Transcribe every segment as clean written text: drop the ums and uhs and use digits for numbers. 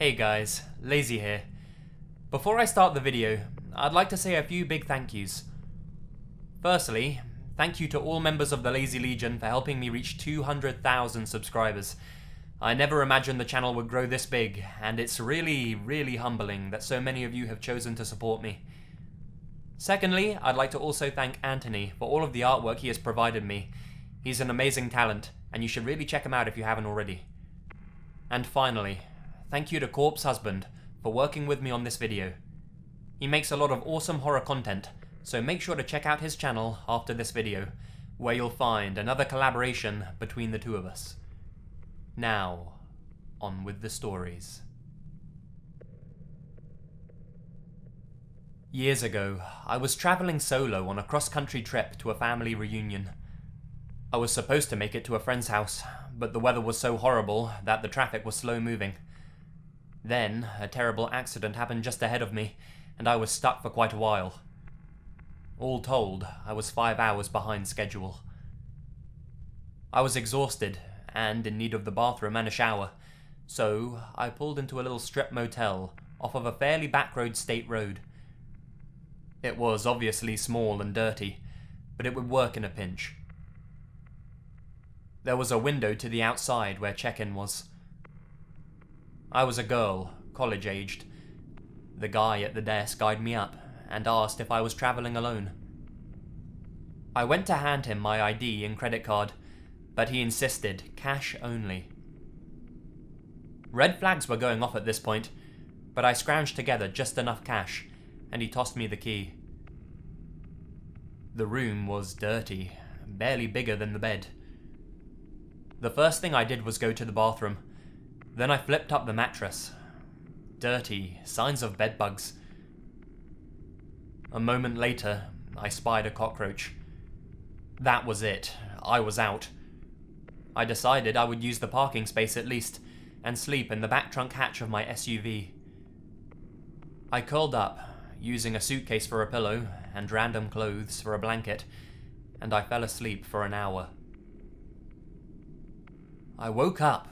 Hey guys, Lazy here. Before I start the video, I'd like to say a few big thank yous. Firstly, thank you to all members of the Lazy Legion for helping me reach 200,000 subscribers. I never imagined the channel would grow this big, and it's really humbling that so many of you have chosen to support me. Secondly, I'd like to also thank Anthony for all of the artwork he has provided me. He's an amazing talent, and you should really check him out if you haven't already. And finally, thank you to Corpse Husband for working with me on this video. He makes a lot of awesome horror content, so make sure to check out his channel after this video, where you'll find another collaboration between the two of us. Now, on with the stories. Years ago, I was travelling solo on a cross-country trip to a family reunion. I was supposed to make it to a friend's house, but the weather was so horrible that the traffic was slow moving. Then, a terrible accident happened just ahead of me, and I was stuck for quite a while. All told, I was 5 hours behind schedule. I was exhausted, and in need of the bathroom and a shower, so I pulled into a little strip motel off of a fairly backroad state road. It was obviously small and dirty, but it would work in a pinch. There was a window to the outside where check-in was. I was a girl, college-aged. The guy at the desk eyed me up and asked if I was travelling alone. I went to hand him my ID and credit card, but he insisted cash only. Red flags were going off at this point, but I scrounged together just enough cash, and he tossed me the key. The room was dirty, barely bigger than the bed. The first thing I did was go to the bathroom. Then I flipped up the mattress. Dirty, signs of bedbugs. A moment later, I spied a cockroach. That was it. I was out. I decided I would use the parking space at least, and sleep in the back trunk hatch of my SUV. I curled up, using a suitcase for a pillow and random clothes for a blanket, and I fell asleep for an hour. I woke up,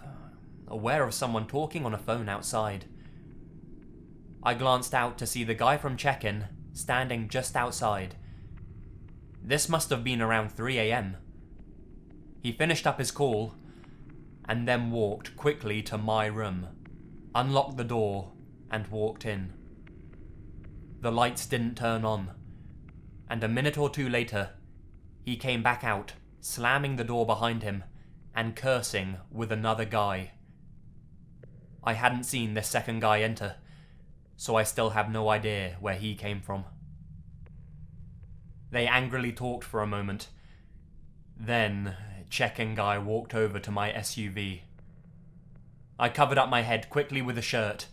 aware of someone talking on a phone outside. I glanced out to see the guy from check-in standing just outside. This must have been around 3 a.m. He finished up his call, and then walked quickly to my room, unlocked the door, and walked in. The lights didn't turn on, and a minute or two later, he came back out, slamming the door behind him, and cursing with another guy. I hadn't seen this second guy enter, so I still have no idea where he came from. They angrily talked for a moment. Then, check-in guy walked over to my SUV. I covered up my head quickly with a shirt.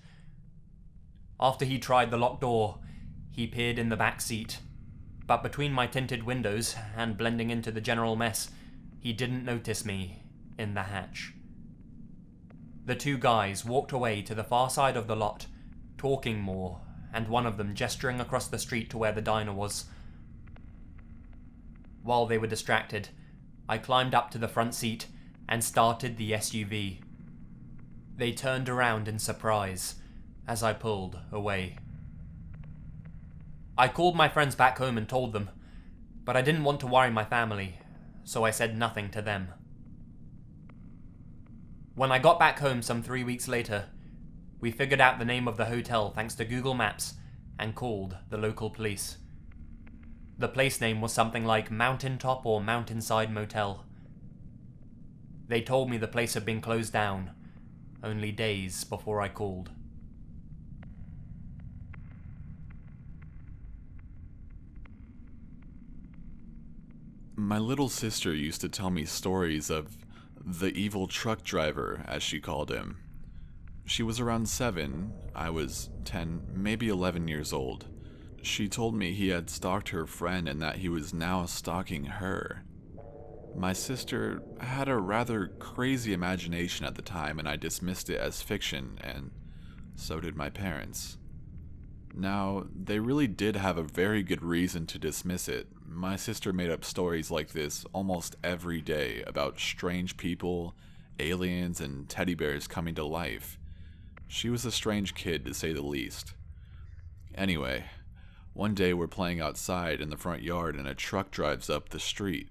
After he tried the locked door, he peered in the back seat, but between my tinted windows and blending into the general mess, he didn't notice me in the hatch. The two guys walked away to the far side of the lot, talking more, and one of them gesturing across the street to where the diner was. While they were distracted, I climbed up to the front seat and started the SUV. They turned around in surprise as I pulled away. I called my friends back home and told them, but I didn't want to worry my family, so I said nothing to them. When I got back home some 3 weeks later, we figured out the name of the hotel thanks to Google Maps and called the local police. The place name was something like Mountaintop or Mountainside Motel. They told me the place had been closed down, only days before I called. My little sister used to tell me stories of the evil truck driver, as she called him. She was around 7, I was 10, maybe 11 years old. She told me he had stalked her friend and that he was now stalking her. My sister had a rather crazy imagination at the time, and I dismissed it as fiction, and so did my parents. Now, they really did have a very good reason to dismiss it. My sister made up stories like this almost every day about strange people, aliens, and teddy bears coming to life. She was a strange kid, to say the least. Anyway, one day we're playing outside in the front yard and a truck drives up the street.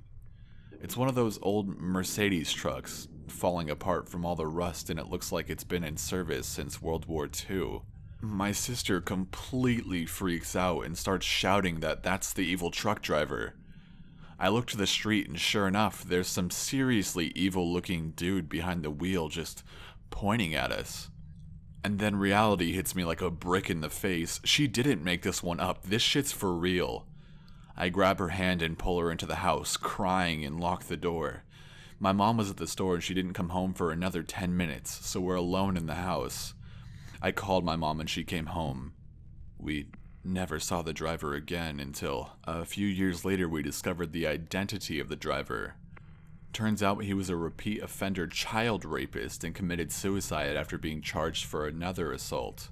It's one of those old Mercedes trucks, falling apart from all the rust, and it looks like it's been in service since World War II. My sister completely freaks out and starts shouting that that's the evil truck driver. I look to the street and sure enough, there's some seriously evil-looking dude behind the wheel just pointing at us. And then reality hits me like a brick in the face. She didn't make this one up. This shit's for real. I grab her hand and pull her into the house, crying, and lock the door. My mom was at the store and she didn't come home for another 10 minutes, so we're alone in the house. I called my mom and she came home. We never saw the driver again until a few years later we discovered the identity of the driver. Turns out he was a repeat offender child rapist and committed suicide after being charged for another assault.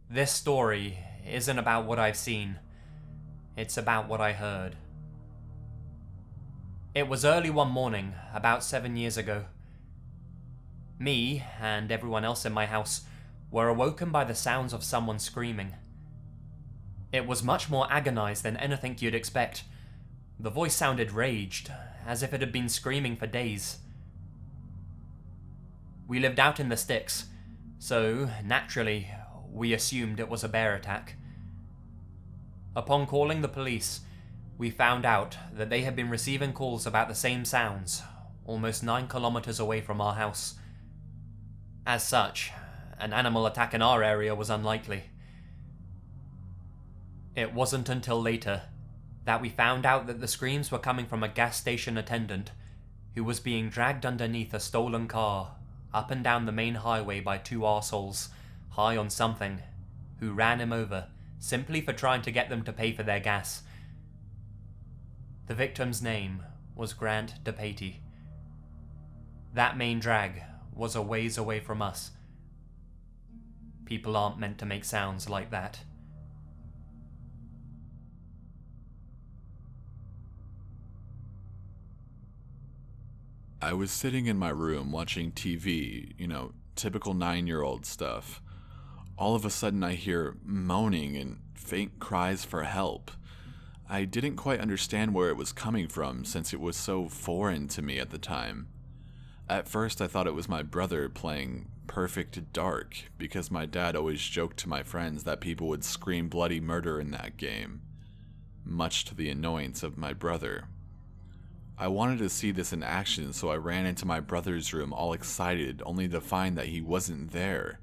This story isn't about what I've seen. It's about what I heard. It was early one morning, about 7 years ago. Me, and everyone else in my house, were awoken by the sounds of someone screaming. It was much more agonized than anything you'd expect. The voice sounded raged, as if it had been screaming for days. We lived out in the sticks, so, naturally, we assumed it was a bear attack. Upon calling the police, we found out that they had been receiving calls about the same sounds, almost 9 kilometers away from our house. As such, an animal attack in our area was unlikely. It wasn't until later that we found out that the screams were coming from a gas station attendant who was being dragged underneath a stolen car up and down the main highway by 2 arseholes high on something who ran him over simply for trying to get them to pay for their gas. The victim's name was Grant DePatie. That main drag was a ways away from us. People aren't meant to make sounds like that. I was sitting in my room watching TV, typical 9-year-old stuff. All of a sudden I hear moaning and faint cries for help. I didn't quite understand where it was coming from since it was so foreign to me at the time. At first I thought it was my brother playing Perfect Dark because my dad always joked to my friends that people would scream bloody murder in that game, much to the annoyance of my brother. I wanted to see this in action, so I ran into my brother's room all excited, only to find that he wasn't there.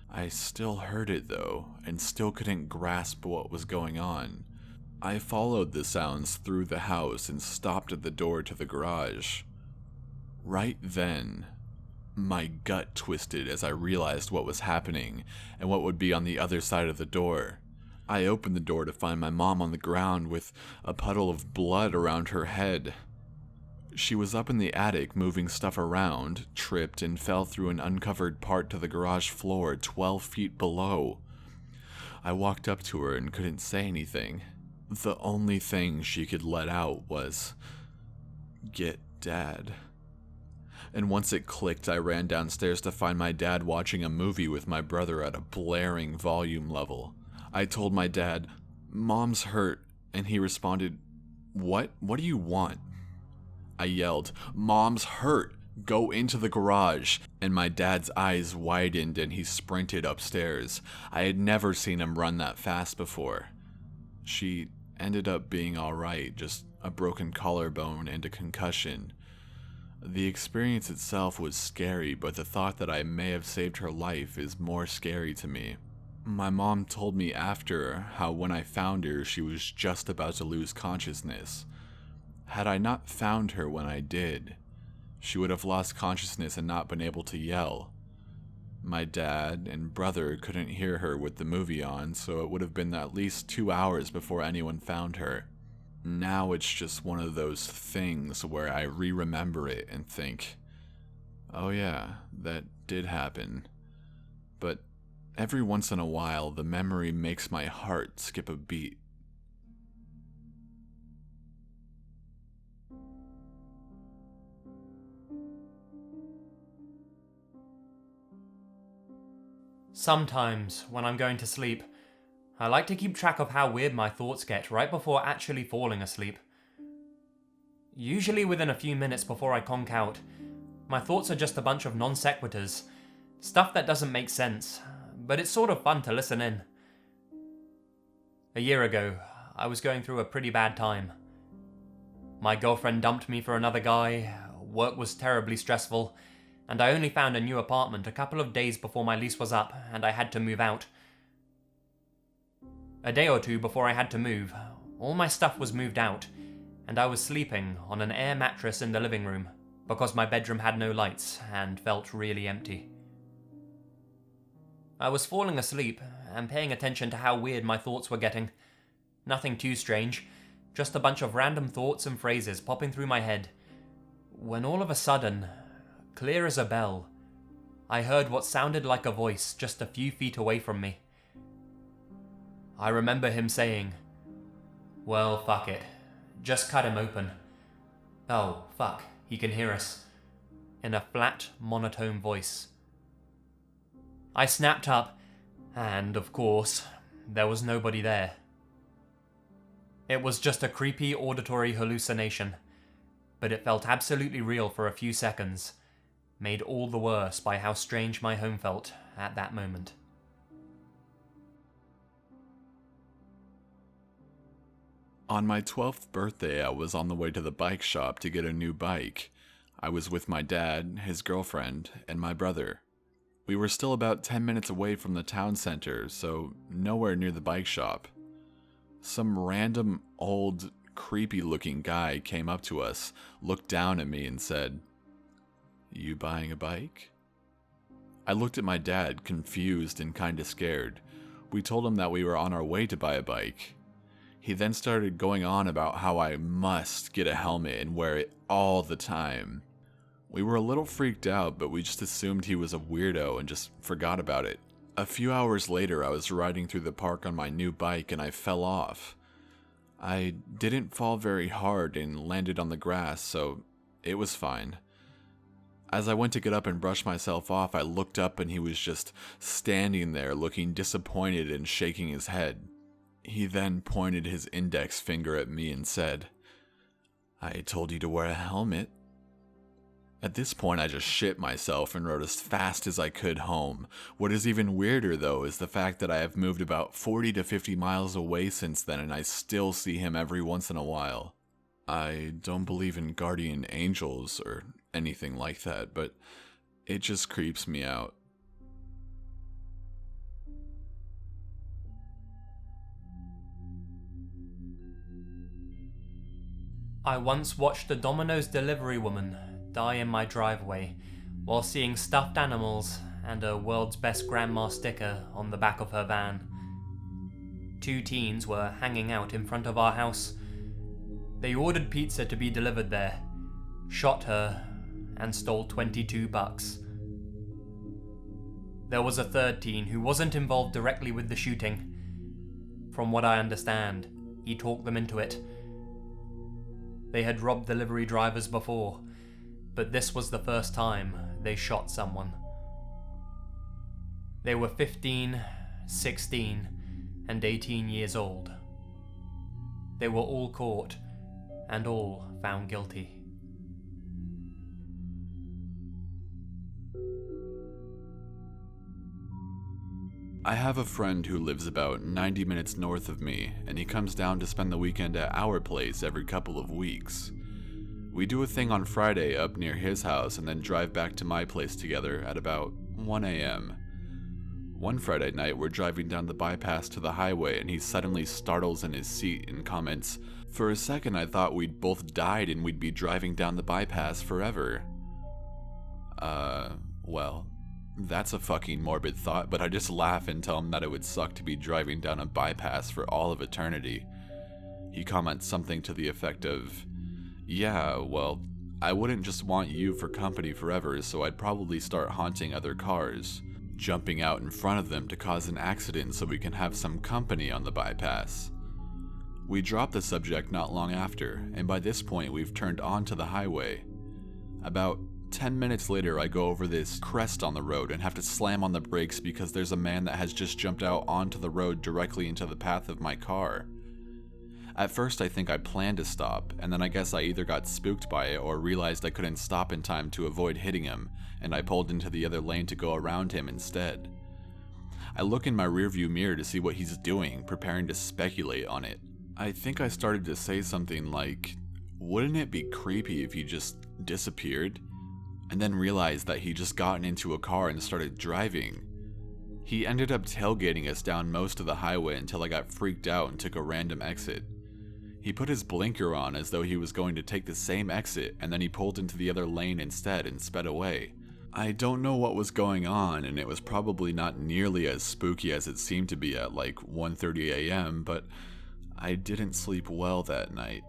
I still heard it though, and still couldn't grasp what was going on. I followed the sounds through the house and stopped at the door to the garage. Right then, my gut twisted as I realized what was happening and what would be on the other side of the door. I opened the door to find my mom on the ground with a puddle of blood around her head. She was up in the attic moving stuff around, tripped, and fell through an uncovered part to the garage floor 12 feet below. I walked up to her and couldn't say anything. The only thing she could let out was, "Get Dad." And once it clicked, I ran downstairs to find my dad watching a movie with my brother at a blaring volume level. I told my dad, "Mom's hurt," and he responded, "What? What do you want?" I yelled, "Mom's hurt! Go into the garage!" And my dad's eyes widened and he sprinted upstairs. I had never seen him run that fast before. She ended up being alright, just a broken collarbone and a concussion. The experience itself was scary, but the thought that I may have saved her life is more scary to me. My mom told me after how when I found her, she was just about to lose consciousness. Had I not found her when I did, she would have lost consciousness and not been able to yell. My dad and brother couldn't hear her with the movie on, so it would have been at least 2 hours before anyone found her. Now it's just one of those things where I re-remember it and think, oh yeah, that did happen. But every once in a while, the memory makes my heart skip a beat. Sometimes, when I'm going to sleep, I like to keep track of how weird my thoughts get right before actually falling asleep. Usually within a few minutes before I conk out, my thoughts are just a bunch of non sequiturs, stuff that doesn't make sense, but it's sort of fun to listen in. A year ago, I was going through a pretty bad time. My girlfriend dumped me for another guy, work was terribly stressful, and I only found a new apartment a couple of days before my lease was up and I had to move out. A day or two before I had to move, all my stuff was moved out, and I was sleeping on an air mattress in the living room because my bedroom had no lights and felt really empty. I was falling asleep and paying attention to how weird my thoughts were getting. Nothing too strange, just a bunch of random thoughts and phrases popping through my head, when all of a sudden, clear as a bell, I heard what sounded like a voice just a few feet away from me. I remember him saying, "Well, fuck it. Just cut him open. Oh, fuck, he can hear us," in a flat, monotone voice. I snapped up, and, of course, there was nobody there. It was just a creepy auditory hallucination, but it felt absolutely real for a few seconds, made all the worse by how strange my home felt at that moment. On my 12th birthday, I was on the way to the bike shop to get a new bike. I was with my dad, his girlfriend, and my brother. We were still about 10 minutes away from the town center, so nowhere near the bike shop. Some random, old, creepy-looking guy came up to us, looked down at me, and said, "You buying a bike?" I looked at my dad, confused and kinda scared. We told him that we were on our way to buy a bike. He then started going on about how I must get a helmet and wear it all the time. We were a little freaked out, but we just assumed he was a weirdo and just forgot about it. A few hours later, I was riding through the park on my new bike and I fell off. I didn't fall very hard and landed on the grass, so it was fine. As I went to get up and brush myself off, I looked up and he was just standing there looking disappointed and shaking his head. He then pointed his index finger at me and said, "I told you to wear a helmet." At this point, I just shit myself and rode as fast as I could home. What is even weirder, though, is the fact that I have moved about 40 to 50 miles away since then, and I still see him every once in a while. I don't believe in guardian angels or anything like that, but it just creeps me out. I once watched a Dominos delivery woman die in my driveway while seeing stuffed animals and a "World's Best Grandma" sticker on the back of her van. 2 teens were hanging out in front of our house. They ordered pizza to be delivered there, shot her, and stole $22. There was a 3rd teen who wasn't involved directly with the shooting. From what I understand, he talked them into it. They had robbed delivery drivers before, but this was the first time they shot someone. They were 15, 16, and 18 years old. They were all caught, and all found guilty. I have a friend who lives about 90 minutes north of me, and he comes down to spend the weekend at our place every couple of weeks. We do a thing on Friday up near his house and then drive back to my place together at about 1 a.m. One Friday night, we're driving down the bypass to the highway and he suddenly startles in his seat and comments, "For a second I thought we'd both died and we'd be driving down the bypass forever." Well, that's a fucking morbid thought, but I just laugh and tell him that it would suck to be driving down a bypass for all of eternity. He comments something to the effect of, "Yeah, well, I wouldn't just want you for company forever, so I'd probably start haunting other cars, jumping out in front of them to cause an accident so we can have some company on the bypass." We drop the subject not long after, and by this point we've turned onto the highway. About 10 minutes later, I go over this crest on the road and have to slam on the brakes because there's a man that has just jumped out onto the road directly into the path of my car. At first, I think I planned to stop, and then I guess I either got spooked by it or realized I couldn't stop in time to avoid hitting him, and I pulled into the other lane to go around him instead. I look in my rearview mirror to see what he's doing, preparing to speculate on it. I think I started to say something like, "Wouldn't it be creepy if he just disappeared?" And then realized that he just gotten into a car and started driving. He ended up tailgating us down most of the highway until I got freaked out and took a random exit. He put his blinker on as though he was going to take the same exit, and then he pulled into the other lane instead and sped away. I don't know what was going on, and it was probably not nearly as spooky as it seemed to be at like 1:30 a.m., but I didn't sleep well that night.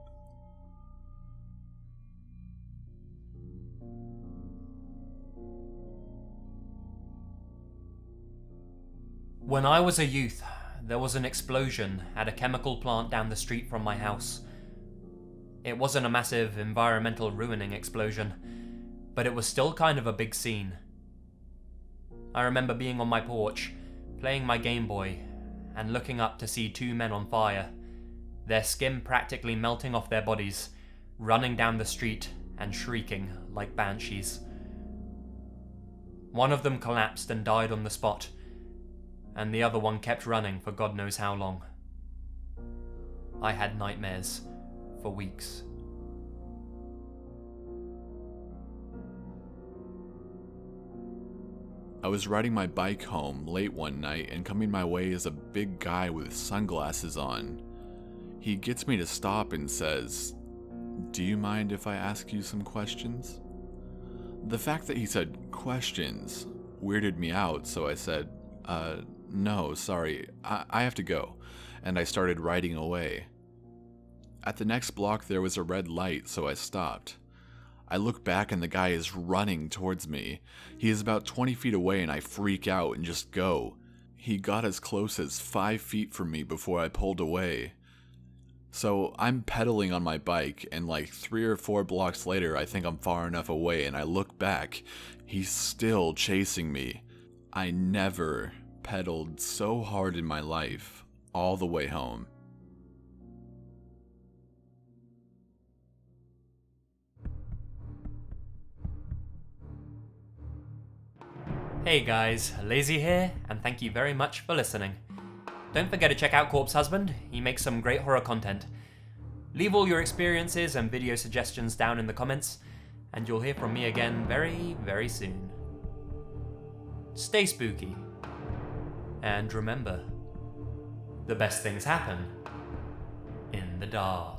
When I was a youth, there was an explosion at a chemical plant down the street from my house. It wasn't a massive environmental ruining explosion, but it was still kind of a big scene. I remember being on my porch, playing my Game Boy, and looking up to see two men on fire, their skin practically melting off their bodies, running down the street and shrieking like banshees. One of them collapsed and died on the spot, and the other one kept running for God knows how long. I had nightmares for weeks. I was riding my bike home late one night, and coming my way is a big guy with sunglasses on. He gets me to stop and says, "Do you mind if I ask you some questions?" The fact that he said questions weirded me out, so I said, "No, sorry, I have to go," and I started riding away. At the next block there was a red light, so I stopped. I look back and the guy is running towards me. He is about 20 feet away and I freak out and just go. He got as close as 5 feet from me before I pulled away. So I'm pedaling on my bike, and like 3 or 4 blocks later I think I'm far enough away and I look back. He's still chasing me. I never pedaled so hard in my life all the way home. Hey guys, Lazy here, and thank you very much for listening. Don't forget to check out Corpse Husband, he makes some great horror content. Leave all your experiences and video suggestions down in the comments, and you'll hear from me again very, very soon. Stay spooky. And remember, the best things happen in the dark.